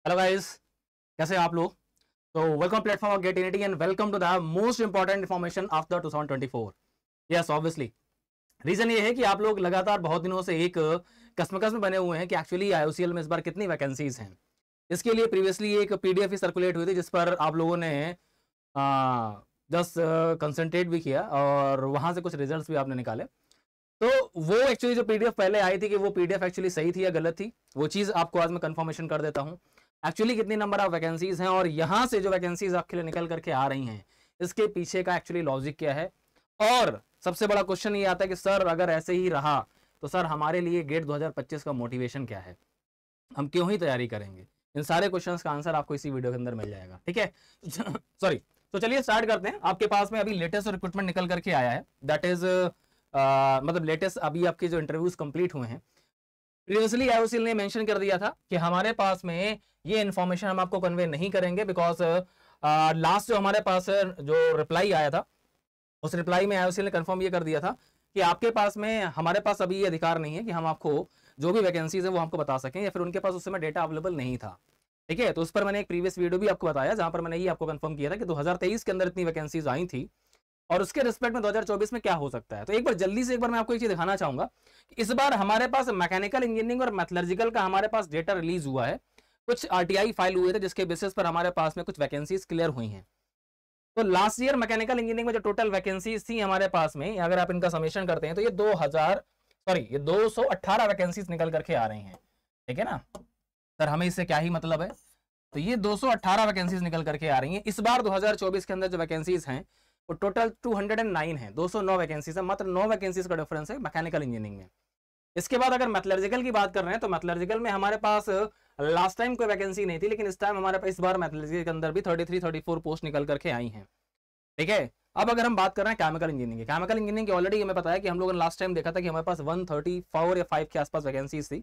Hello guys, कैसे हैं आप लोग। तो वेलकम प्लेटफॉर्म ऑफ गेट इनिटी and welcome to the most important information of the 2024। Yes, obviously reason ये है कि आप लोग लगातार बहुत दिनों से एक कसमकस में बने हुए हैं कि एक्चुअली आईओसीएल में इस बार कितनी वैकेंसीज हैं। इसके लिए प्रीवियसली एक पीडीएफ ही सर्कुलेट हुई थी जिस पर आप लोगों ने जस्ट कंसंट्रेट भी किया और वहां से कुछ रिजल्ट्स भी आपने निकाले। तो वो एक्चुअली जो पीडीएफ पहले आई थी कि वो पीडीएफ एक्चुअली सही थी या गलत थी, वो चीज आपको आज मैं कंफर्मेशन कर देता हूं। एक्चुअली कितनी नंबर ऑफ वैकेंसीज हैं और यहां से जो वैकेंसीज आपके लिए निकल करके आ रही हैं इसके पीछे का एक्चुअली लॉजिक क्या है। और सबसे बड़ा क्वेश्चन ये आता है कि सर अगर ऐसे ही रहा तो सर हमारे लिए गेट 2025 का मोटिवेशन क्या है, हम क्यों ही तैयारी करेंगे। इन सारे क्वेश्चंस का आंसर आपको इसी वीडियो के अंदर मिल जाएगा, ठीक है। सॉरी, तो चलिए स्टार्ट करते हैं। आपके पास में अभी लेटेस्ट रिक्रूटमेंट निकल करके आया है, दैट इज मतलब लेटेस्ट अभी आपके जो इंटरव्यूज कंप्लीट हुए हैं। प्रीवियसली आईओसीएल ने मेंशन कर दिया था कि हमारे पास में ये इन्फॉर्मेशन हम आपको कन्वे नहीं करेंगे बिकॉज लास्ट जो हमारे पास जो रिप्लाई आया था उस रिप्लाई में आईओसीएल ने कंफर्म ये कर दिया था कि आपके पास में हमारे पास अभी ये अधिकार नहीं है कि हम आपको जो भी वैकेंसीज है वो हमको बता सकें, या फिर उनके पास उस समय डेटा अवेलेबल नहीं था, ठीक है। तो उस पर मैंने एक प्रीवियस वीडियो भी आपको बताया जहां पर मैंने ये आपको कंफर्म किया था कि 2023 के अंदर इतनी वैकेंसीज आई थी और उसके रिस्पेक्ट में 2024 में क्या हो सकता है। तो एक बार जल्दी से मैं आपको एक चीज दिखाना चाहूंगा कि इस बार हमारे पास मैकेनिकल इंजीनियरिंग और मैथलर्जिकल का हमारे पास डेटा रिलीज हुआ है, कुछ आरटीआई फाइल हुए थे जिसके बेसिस पर हमारे पास में कुछ वैकेंसीज क्लियर हुई हैं। तो लास्ट ईयर मैकेनिकल इंजीनियरिंग में जो टोटल वैकेंसीज थी हमारे पास में, अगर आप इनका समेशन करते हैं तो ये 218 वैकेंसीज निकल करके आ रही हैं, ठीक है ना। सर हमें इससे क्या ही मतलब है, तो ये 218 वैकेंसीज निकल करके आ रही हैं। इस बार 2024 के अंदर जो वैकेंसीज हैं वो टोटल 209 है, 209 वैकेंसीज है, मात्र 9 वैकेंसीज का डिफरेंस है मैकेनिकल इंजीनियरिंग में। इसके बाद अगर मैथलर्जिकल की बात कर रहे हैं तो मैथलर्जिकल में हमारे पास लास्ट टाइम कोई वैकेंसी नहीं थी, लेकिन इस टाइम हमारे पास इस बार मैथलर्जिकल के अंदर भी 33-34 पोस्ट निकल करके आई हैं, ठीक है। अब अगर हम बात कर रहे हैं केमिकल इंजीनियरिंग की, केमिकल इंजीनियरिंग की ऑलरेडी हमें पता है कि हम लोगों ने लास्ट टाइम देखा था कि हमारे पास 134 या 5 के आसपास वैकेंसीज थी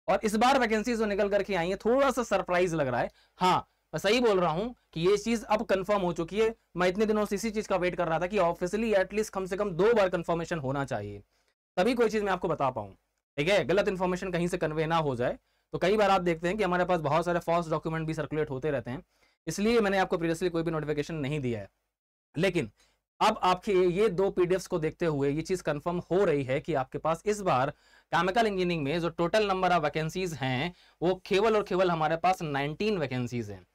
और इस बार वैकेंसीज जो निकल करके आई है थोड़ा सा सरप्राइज लग रहा है। हाँ, मैं सही बोल रहा हूं कि ये चीज अब कंफर्म हो चुकी है। मैं इतने दिनों से इसी चीज का वेट कर रहा था कि ऑफिशियली एटलीस्ट कम से कम 2 बार कंफर्मेशन होना चाहिए तभी कोई चीज मैं आपको बता पाऊं, ठीक है। गलत इंफॉर्मेशन कहीं से कन्वे ना हो जाए। तो कई बार आप देखते हैं कि हमारे पास बहुत सारे फॉल्स डॉक्यूमेंट भी सर्कुलेट होते रहते हैं, इसलिए मैंने आपको प्रीवियसली कोई भी नोटिफिकेशन नहीं दिया है। लेकिन अब आपके ये 2 पीडीएफ्स को देखते हुए ये चीज कंफर्म हो रही है कि आपके पास इस बार केमिकल इंजीनियरिंग में जो टोटल नंबर ऑफ वैकेंसीज हैं वो केवल और केवल हमारे पास 19 वैकेंसीज हैं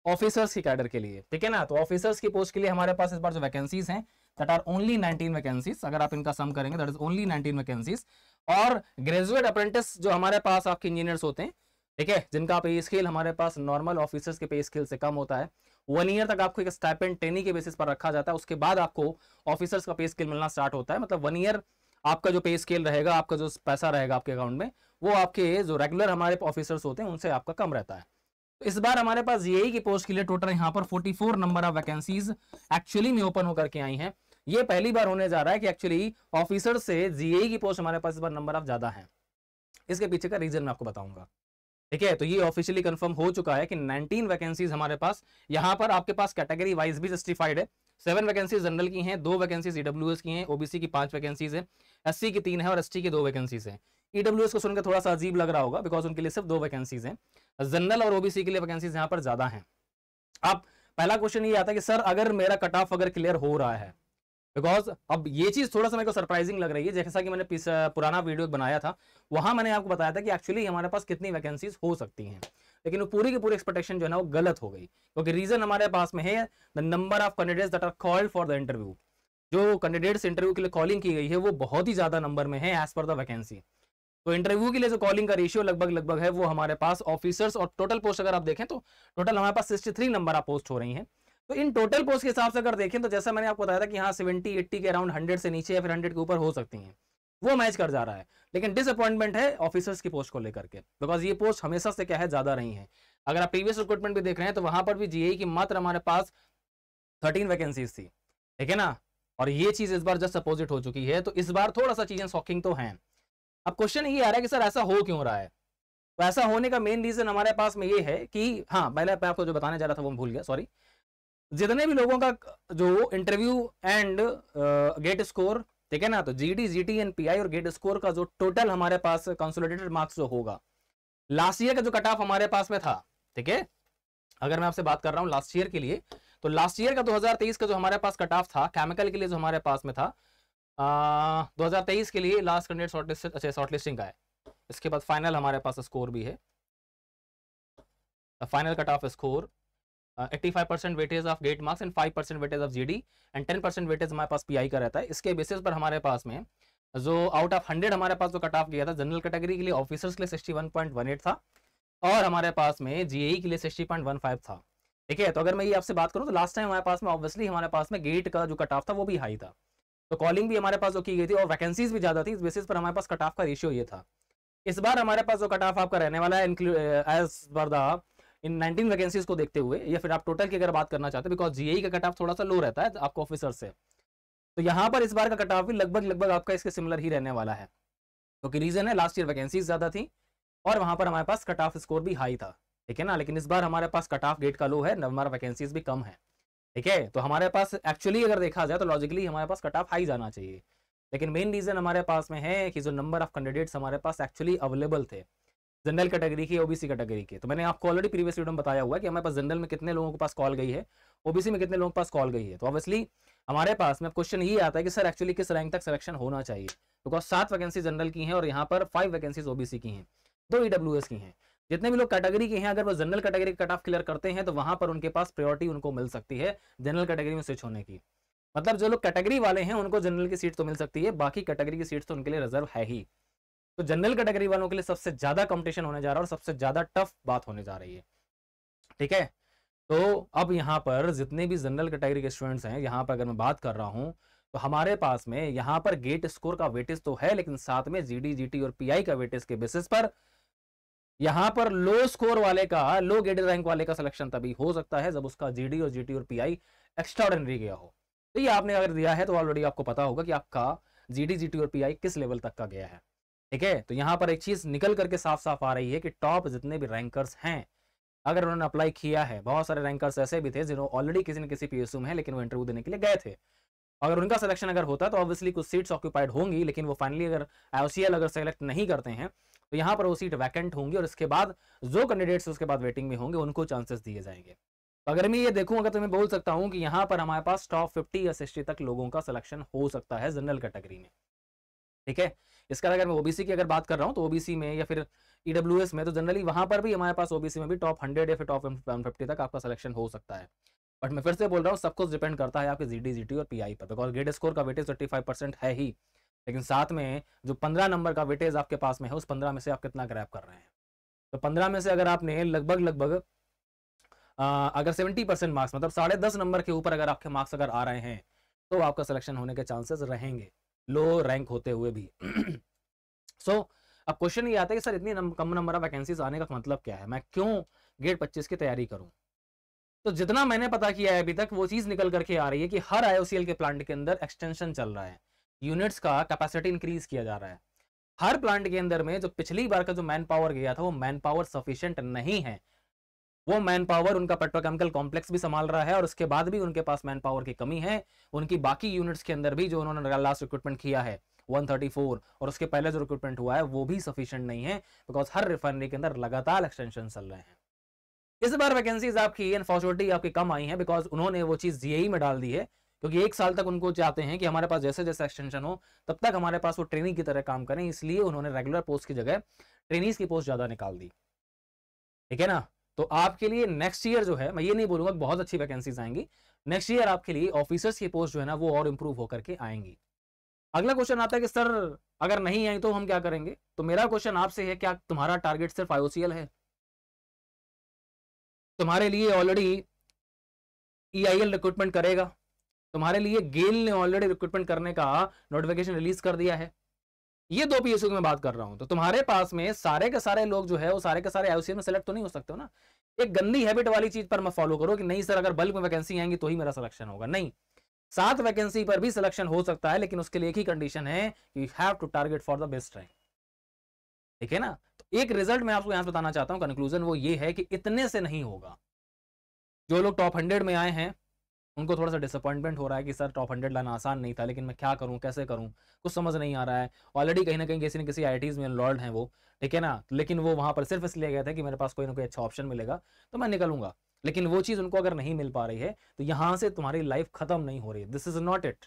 ऑफिसर्स की कैडर के लिए, ठीक है ना। तो ऑफिसर्स की पोस्ट के लिए हमारे पास इस बार जो वैकेंसीज हैं दैट आर ओनली 19 वैकेंसीज। अगर आप इनका सम करेंगे दैट इज ओनली 19 वैकेंसीज। और ग्रेजुएट अप्रेंटिस जो हमारे पास आपके इंजीनियर्स होते हैं, ठीक है, जिनका पे स्केल हमारे पास नॉर्मल ऑफिसर्स के पे स्केल से कम होता है, 1 ईयर तक आपको एक स्टाइपेंड ट्रेनी के बेसिस पर रखा जाता है, उसके बाद आपको ऑफिसर्स का पे स्केल मिलना स्टार्ट होता है। मतलब 1 ईयर आपका जो पे स्केल रहेगा, आपका जो पैसा रहेगा आपके अकाउंट में, वो आपके जो रेगुलर हमारे ऑफिसर्स होते हैं उनसे आपका कम रहता है। तो इस बार हमारे पास जेईई की पोस्ट के लिए टोटल यहाँ पर 44 नंबर ऑफ वैकेंसीज एक्चुअली में ओपन होकर के आई हैं। ये पहली बार होने जा रहा है कि एक्चुअली ऑफिसर से जेईई की पोस्ट हमारे पास इस बार नंबर ऑफ ज्यादा है। इसके पीछे का रीजन मैं आपको बताऊंगा, ठीक है। तो ये ऑफिशियली कंफर्म हो चुका है कि 19 वैकेंसीज हमारे पास, यहां पर आपके पास कैटेगरी वाइज भी जस्टिफाइड है। 7 वैकेंसीज जनरल की हैं, 2 वैकेंसीज ईडब्ल्यूएस की हैं, ओबीसी की 5 वैकेंसीज है, एससी की 3 है और एसटी की 2 वैकेंसीज है। ईडब्ल्यूएस को सुनकर थोड़ा सा अजीब लग रहा होगा बिकॉज उनके लिए सिर्फ 2 वैकेंसीज हैं। जनरल और ओबीसी के लिए वैकेंसीज यहाँ पर ज्यादा हैं। अब पहला क्वेश्चन ये आता है कि सर अगर मेरा कट ऑफ अगर क्लियर हो रहा है, बिकॉज अब ये चीज थोड़ा सा मेरे को सरप्राइजिंग लग रही है। जैसा कि मैंने पुराना वीडियो बनाया था वहां मैंने आपको बताया था कि एक्चुअली हमारे पास कितनी वैकेंसीज हो सकती हैं, लेकिन वो पूरी की पूरी एक्सपेक्टेशन जो है ना वो गलत हो गई, क्योंकि रीजन हमारे पास में है the number of candidates that are called for the interview. जो कैंडिडेट्स इंटरव्यू के लिए कॉलिंग की गई है वो बहुत ही ज्यादा नंबर में है एज पर द वैकेंसी। तो इंटरव्यू के लिए जो कॉलिंग का रेशियो लगभग है वो हमारे पास ऑफिसर्स और टोटल पोस्ट अगर आप देखें तो टोटल हमारे पास 63 नंबर ऑफ पोस्ट हो रही हैं। तो इन टोटल पोस्ट के हिसाब से अगर देखें तो जैसा मैंने आपको बताया था कि हाँ 70-80 के अराउंड 100 से नीचे या फिर 100 के ऊपर हो सकती हैं, वो मैच कर जा रहा है। लेकिन डिसअपॉइंटमेंट है ऑफिसर्स की पोस्ट को लेकर के, बिकॉज ये पोस्ट हमेशा से क्या है ज्यादा रही है। अगर आप प्रीवियस रिक्रूटमेंट भी देख रहे हैं तो वहां पर भी जीएई की मात्र हमारे पास 13 वैकेंसीज थी, ठीक है ना। और ये चीज इस बार जस्ट अपोजिट हो चुकी है। तो इस बार थोड़ा सा चीजें शॉकिंग तो हैं। अब क्वेश्चन ये आ रहा है कि सर ऐसा हो क्यों रहा है। तो ऐसा होने का मेन रीजन हमारे पास में ये है कि हाँ, पहले मैं आपको जो बताने जा रहा था वो भूल गया, सॉरी। जितने भी लोगों का जो इंटरव्यू एंड गेट स्कोर, ठीक है ना, तो जीडी, जीटी एंड पीआई और गेट स्कोर का जो टोटल हमारे पास कंसोलिडेटेड मार्क्स जो होगा, लास्ट ईयर का जो कट ऑफ हमारे पास में था ठीक है। अगर मैं आपसे बात कर रहा हूं लास्ट ईयर के लिए, तो लास्ट ईयर का 2023 का जो हमारे पास कट ऑफ था केमिकल के लिए जो हमारे पास में था 2023 के लिए लास्ट कैंडिडेट शॉर्टलिस्ट, अच्छा शॉर्टलिस्टिंग का है, इसके बाद फाइनल हमारे पास स्कोर भी है, final cut off score 85% weightage of get marks and 5% weightage of GD and 10% weightage हमारे पास पीआई का रहता है। इसके बेसिस पर हमारे पास में जो आउट ऑफ 100 हमारे पास जो कट ऑफ गया था जनरल कैटेगरी के लिए ऑफिसर्स के लिए 61.18 था और हमारे पास में जीएई के लिए 60.15 था। ठीक है, तो अगर मैं ये आपसे बात करूं तो लास्ट टाइम हमारे पास में ऑब्वियसली हमारे पास में गेट का जो कट ऑफ था वो भी हाई था, तो कॉलिंग भी हमारे पास जो की गई थी और वैकेंसीज भी ज्यादा थी, इस बेसिस पर हमारे पास कट ऑफ का रेशियो ये था। इस बार हमारे पास जो कट ऑफ आपका रहने वाला है as per the in 19 vacancies को देखते हुए, या फिर आप टोटल की अगर बात करना चाहते हैं, बिकॉज जीएई का कट ऑफ थोड़ा सा लो रहता है आपको ऑफिसर से, तो यहाँ पर इस बार का कट ऑफ भी लगभग आपका इसके सिमिलर ही रहने वाला है, क्योंकि रीजन है लास्ट ईयर वैकेंसीज ज्यादा थी और वहां पर हमारे पास कट ऑफ स्कोर भी हाई था। ठीक है ना, लेकिन इस बार हमारे पास कट ऑफ गेट का लो है, हमारा वैकेंसीज भी कम है। ठीक है, तो हमारे पास एक्चुअली अगर देखा जाए तो लॉजिकली हमारे पास कट ऑफ हाई जाना चाहिए, लेकिन मेन रीजन हमारे पास में है कि जो नंबर ऑफ कैंडिडेट्स हमारे पास एक्चुअली अवेलेबल थे जनरल कैटेगरी के, ओबीसी कैटेगरी के, तो मैंने आपको ऑलरेडी प्रीवियस वीडियो में बताया हुआ है कि हमारे पास जनरल में कितने लोगों के पास कॉल गई है, ओबीसी में कितने लोगों के पास कॉल गई है। तो ऑब्वियसली हमारे पास में क्वेश्चन ये आता है कि सर एक्चुअली किस रैंक तक सिलेक्शन होना चाहिए, बिकॉज 7 वैकेंसी जनरल की हैं और यहाँ पर 5 वैकेंसीज ओबीसी की हैं, 2 ईडब्ल्यूएस की हैं। जितने भी लोग कैटेगरी के हैं अगर वो general category cut off clear करते हैं तो वहां पर उनके पास प्रायोरिटी उनको मिल सकती है जनरल कैटेगरी में स्विच होने की। मतलब जो लोग कैटेगरी वाले हैं उनको जनरल की सीट तो मिल सकती है, बाकी कैटेगरी की सीट तो उनके लिए रिजर्व है ही। तो जनरल कैटेगरी वालों के लिए सबसे ज्यादा कंपटीशन होने जा रहा है और सबसे ज्यादा टफ बात होने जा रही है। ठीक है, तो अब यहाँ पर जितने भी जनरल कैटेगरी के स्टूडेंट्स हैं, यहाँ पर अगर मैं बात कर रहा हूँ तो हमारे पास में यहाँ पर गेट स्कोर का वेटेज तो है, लेकिन साथ में जीडी, जीटी और पीआई का वेटेज के बेसिस पर यहाँ पर लो स्कोर वाले का, लो गेटेड रैंक वाले का सिलेक्शन तभी हो सकता है जब उसका जीडी और जीटी और पीआई एक्स्ट्राऑर्डिनरी गया हो। तो ये आपने अगर दिया है तो ऑलरेडी आपको पता होगा कि आपका जीडी, जीटी और पीआई किस लेवल तक का गया है। ठीक है, तो यहाँ पर एक चीज निकल करके साफ साफ आ रही है कि टॉप जितने भी रैंकर्स हैं अगर उन्होंने अप्लाई किया है, बहुत सारे रैंकर्स ऐसे भी थे जिन्होंने ऑलरेडी किसी न किसी पीएसयू में है लेकिन वो इंटरव्यू देने के लिए गए थे, अगर उनका सिलेक्शन अगर होता तो ऑब्वियसली कुछ सीट्स ऑक्यूपाइड होंगी, लेकिन वो फाइनली अगर आईओसीएल अगर सेलेक्ट नहीं करते हैं तो यहाँ पर वो सीट वैकेंट होंगी और इसके बाद जो कैंडिडेट्स उसके बाद वेटिंग में होंगे उनको चांसेस दिए जाएंगे। तो अगर मैं ये देखूं अगर तो मैं बोल सकता हूं कि यहाँ पर हमारे पास टॉप 50 या 60 तक लोगों का सिलेक्शन हो सकता है जनरल कैटेगरी में। ठीक है, इसका अगर मैं ओबीसी की अगर बात कर रहा हूं तो ओबीसी में या फिर ईडब्ल्यूएस में तो जनरली वहां पर भी हमारे पास ओबीसी में भी टॉप 100 या फिर टॉप 150 तक आपका सिलेक्शन हो सकता है। बट मैं फिर से बोल रहा हूँ सब कुछ डिपेंड करता है आपके जीडी, जीटी और पीआई पर, बिकॉज गेट स्कोर का वेटेज 35% है ही, लेकिन साथ में जो 15 नंबर का वेटेज आपके पास में है उस 15 में से आप कितना ग्रैब कर रहे हैं। तो 15 में से अगर आपने लगभग अगर 70% मार्क्स मतलब 10.5 नंबर के ऊपर अगर आपके मार्क्स अगर आ रहे हैं तो आपका सिलेक्शन होने के चांसेस रहेंगे लो रैंक होते हुए भी। सो अब क्वेश्चन ये आता है कि सर इतनी कम नंबर ऑफ वैकेंसीज आने का मतलब क्या है, मैं क्यों गेट 25 की तैयारी करूं। तो जितना मैंने पता किया है अभी तक वो चीज निकल करके आ रही है कि हर आईओसीएल के प्लांट के अंदर एक्सटेंशन चल रहा है, यूनिट्स का कैपेसिटी इंक्रीज किया जा रहा है। हर प्लांट के अंदर में जो पिछली बार का जो मैन पावर गया था वो मैन पावर सफिशिएंट नहीं है, वो मैन पावर उनका पेट्रोकेमिकल कॉम्प्लेक्स भी संभाल रहा है और उसके बाद भी उनके पास मैन पावर की कमी है। उनकी बाकी यूनिट्स के अंदर भी जो उन्होंने लास्ट रिक्रूटमेंट किया है 134 और उसके पहले जो रिक्रूटमेंट हुआ है वो भी सफिशिएंट नहीं है, बिकॉज हर रिफाइनरी के अंदर लगातार एक्सटेंशन चल रहे हैं। इस बार वैकेंसीज आपकी अनफॉर्चुनेटली आपकी कम आई हैं बिकॉज उन्होंने वो चीज जीएई में डाल दी है, क्योंकि 1 साल तक उनको चाहते हैं कि हमारे पास जैसे जैसे एक्सटेंशन हो तब तक हमारे पास वो ट्रेनिंग की तरह काम करें, इसलिए उन्होंने रेगुलर पोस्ट की जगह ट्रेनीज की पोस्ट ज्यादा निकाल दी। ठीक है ना, तो आपके लिए नेक्स्ट ईयर जो है, मैं ये नहीं बोलूंगा बहुत अच्छी वैकेंसीज आएंगी, नेक्स्ट ईयर आपके लिए ऑफिसर्स की पोस्ट जो है ना वो और इंप्रूव होकर के आएंगी। अगला क्वेश्चन आता है कि सर अगर नहीं आई तो हम क्या करेंगे। तो मेरा क्वेश्चन आपसे है, क्या तुम्हारा टारगेट सिर्फ आईओसीएल है? तुम्हारे लिए ऑलरेडी ईआईएल रिक्रूटमेंट करेगा, तुम्हारे लिए गेल ने ऑलरेडी रिक्रूटमेंट करने का नोटिफिकेशन रिलीज कर दिया है। ये 2 पीएसयू की मैं बात कर रहा हूं, तो तुम्हारे पास में सारे के सारे लोग जो है वो सारे के सारे आईओसीएल में सेलेक्ट तो नहीं हो सकते हो ना। एक गंदी हैबिट वाली चीज पर मैं फॉलो करो कि नहीं सर अगर बल्क में वैकेंसी आएंगी तो ही मेरा सिलेक्शन होगा। नहीं, 7 वैकेंसी पर भी सिलेक्शन हो सकता है, लेकिन उसके लिए एक ही कंडीशन है, you have to target for the best rank. ठीक है ना, तो एक रिजल्ट मैं आपको यहां से बताना चाहता हूं, कंक्लूजन वो ये है कि इतने से नहीं होगा। जो लोग टॉप 100 में आए हैं उनको थोड़ा सा डिसअपॉइंटमेंट हो रहा है कि सर टॉप 100 लाना आसान नहीं था, लेकिन मैं क्या करूं, कैसे करूं, कुछ समझ नहीं आ रहा है। ऑलरेडी कहीं ना कहीं किसी न किसी IITs में एनरोल्ड हैं वो, ठीक है ना, लेकिन वो वहां पर सिर्फ इसलिए गए थे कि मेरे पास कोई ना कोई अच्छा ऑप्शन मिलेगा तो मैं निकलूंगा, लेकिन वो चीज़ उनको अगर नहीं मिल पा रही है तो यहाँ से तुम्हारी लाइफ खत्म नहीं हो रही है। दिस इज नॉट इट,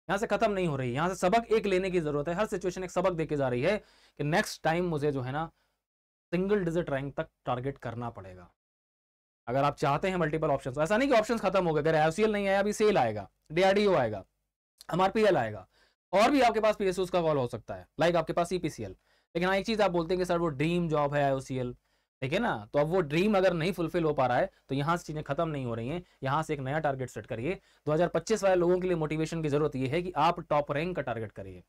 यहाँ से खत्म नहीं हो रही है, यहाँ से सबक एक लेने की जरूरत है। हर सिचुएशन एक सबक देके जा रही है कि नेक्स्ट टाइम मुझे जो है ना सिंगल डिजिट रैंक तक टारगेट करना पड़ेगा। अगर आप चाहते हैं मल्टीपल ऑप्शंस, ऐसा नहीं कि ऑप्शंस खत्म हो गए, अगर IOCL नहीं आया, अभी सेल आएगा, DRDO आएगा, MRPL आएगा, और भी आपके पास PSUs का कॉल हो सकता है, लाइक आपके पास EPCL। लेकिन हाँ एक चीज आप बोलते हैं कि सर वो ड्रीम जॉब है IOCL, ठीक है ना, तो अब वो ड्रीम अगर नहीं फुलफिल हो पा रहा है तो यहाँ से चीजें खत्म नहीं हो रही हैं। यहाँ से एक नया टारगेट सेट करिए। 2025 वाले लोगों के लिए मोटिवेशन की जरूरत ये है कि आप टॉप रैंक का टारगेट करिए।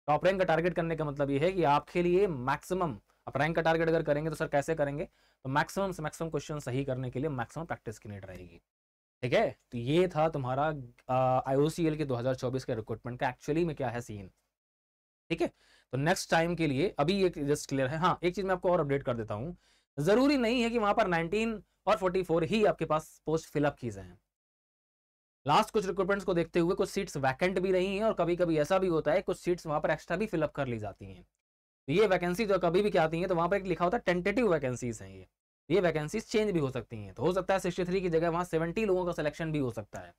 टॉप रैंक का टारगेट करने का मतलब ये है कि आपके लिए मैक्सिमम, आप रैंक का टारगेट अगर करेंगे तो सर कैसे करेंगे, तो मैक्सिमम से मैक्सिमम क्वेश्चन सही करने के लिए मैक्सिमम प्रैक्टिस की नीड रहेगी, ठीक है। तो ये था तुम्हारा IOCL के 2024 के रिक्रूटमेंट का एक्चुअली में क्या है सीन, ठीक है। तो नेक्स्ट टाइम के लिए अभी ये जस्ट क्लियर है। हाँ एक चीज मैं आपको और अपडेट कर देता हूँ, जरूरी नहीं है कि वहां पर 19 और 44 ही आपके पास पोस्ट फिलअप की जाए। लास्ट कुछ रिक्रूटमेंट्स को देखते हुए कुछ सीट्स वैकेंट भी रही हैं, और कभी कभी ऐसा भी होता है कुछ सीट्स वहां पर एक्स्ट्रा भी फिलअप कर ली जाती हैं। ये वैकेंसी जो कभी भी क्या आती है तो वहां पर एक लिखा होता है टेंटेटिव वैकेंसीज हैं, ये वैकेंसीज चेंज भी हो सकती हैं। तो हो सकता है 63 की जगह वहां 70 लोगों का सिलेक्शन भी हो सकता है।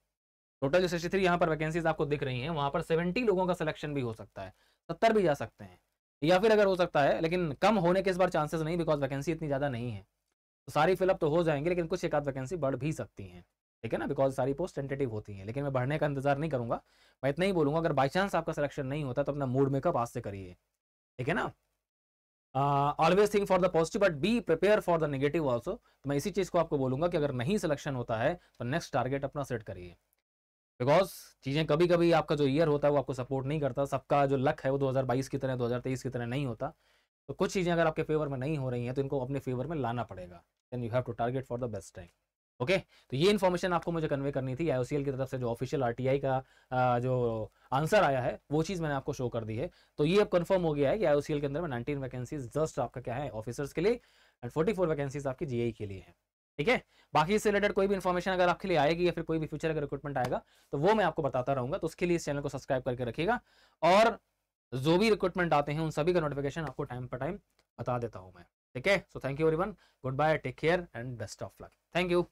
टोटल जो 63 यहाँ पर वैकेंसीज आपको दिख रही हैं वहां पर 70 लोगों का सिलेक्शन भी हो सकता है, 70 भी जा सकते हैं, या फिर अगर हो सकता है, लेकिन कम होने के इस बार चांसेस नहीं, बिकॉज वैकेंसी इतनी ज्यादा नहीं है। तो सारी फिलअप तो हो जाएंगे, लेकिन कुछ एक आध वैकेंसी बढ़ भी सकती हैं, ठीक है ना, बिकॉज सारी पोस्ट टेंटेटिव होती हैं। लेकिन मैं बढ़ने का इंतजार नहीं करूंगा, मैं इतना ही बोलूंगा अगर बाई चांस आपका सिलेक्शन नहीं होता तो अपना मूड मेकअप आज से करिए, ठीक है ना। Always think for the positive but be prepare for the negative also. तो मैं इसी चीज को आपको बोलूंगा कि अगर नहीं सिलेक्शन होता है तो नेक्स्ट टारगेट अपना सेट करिए, बिकॉज चीजें कभी कभी आपका जो ईयर होता है वो आपको सपोर्ट नहीं करता। सबका जो लक है वो 2022 की तरह 2023 की तरह नहीं होता। तो कुछ चीजें अगर आपके फेवर में नहीं हो रही हैं तो इनको अपने फेवर में लाना पड़ेगा। Then you have to target for the best time, okay. तो ये इन्फॉर्मेशन आपको मुझे कन्वे करनी थी। IOCL की तरफ से जो ऑफिशियल RTI का जो आंसर आया है वो चीज़ मैंने आपको शो कर दी है। तो ये अब कंफर्म हो गया है कि IOCL के अंदर में 19 वैकेंसीज जस्ट आपका क्या है ऑफिसर्स के लिए, एंड 44 वैकेंसीज आपकी GI के लिए है, ठीक है। बाकी इससे रिलेटेड कोई भी इन्फॉर्मेशन अगर आपके लिए आएगी या फिर कोई भी फ्यूचर अगर रिक्रूटमेंट आएगा तो वो मैं आपको बताता रहूंगा। तो उसके लिए इस चैनल को सब्सक्राइब करके रखिएगा, और जो भी रिक्रूटमेंट आते हैं उन सभी का नोटिफिकेशन आपको टाइम पर टाइम बता देता हूँ मैं, ठीक है। So thank you everyone, good bye, take care and best of luck, thank you.